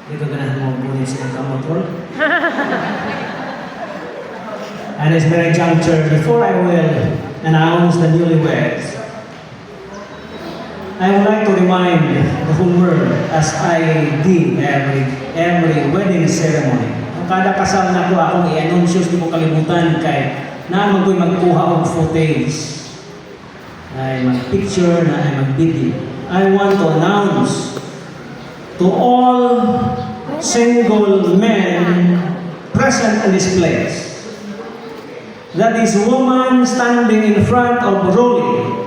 Dito ganahan mo kunin siya ng motor. And it's very juncture, before I will announce the newlyweds, I would like to remind the whole world, as I did every wedding ceremony. Ang kada kasal na ko akong i-anunsyo, di ko kalimutan kay na magoy magkuha og footage, ay mag-picture, na ay mag-video. I want to announce to all single men present in this place that this woman standing in front of Rolly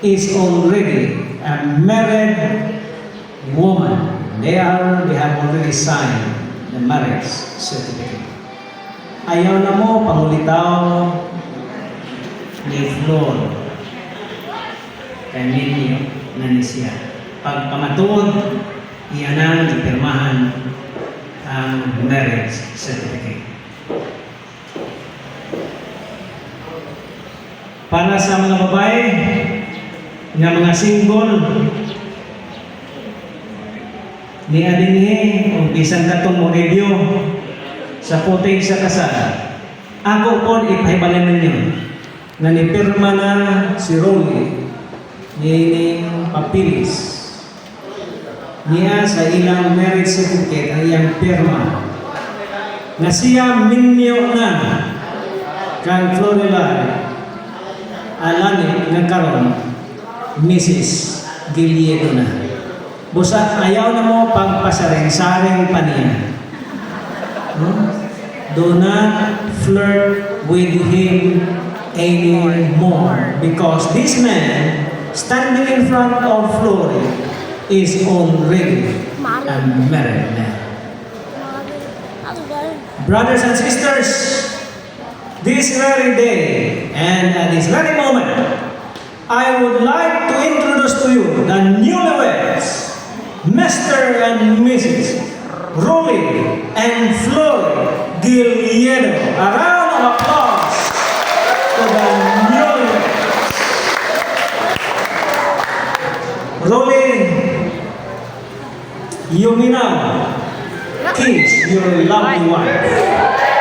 is already a married woman. They have already signed the marriage certificate. Ayaw na mo pangulitaw ni Flor kay Minyo na ni siya. Pag pamatuod, iyanang ipirmahan ang marriage certificate. Para sa mga babae, nga mga single, ni adinhi o bisan katong mo review sa footage sa kasal, ako po ipahibalan ninyo na nipirma na si Rolly ni papilis niya sa ilang marriage certificate ang iyang pirma na siya minyo na kang Florila alani nagkaroon Mrs. Giliedo na. Busa, ayaw na mo pagpasaring-saring pa niya. Do not flirt with him anymore because this man standing in front of Flory is already a married man. Brothers and sisters, this very day and at this very moment, I would like to introduce to you the newlyweds, Mr. and Mrs. Rolly and Flory Giliedo. A round of applause to the newlyweds. Rolly, you may now kiss your lovely wife.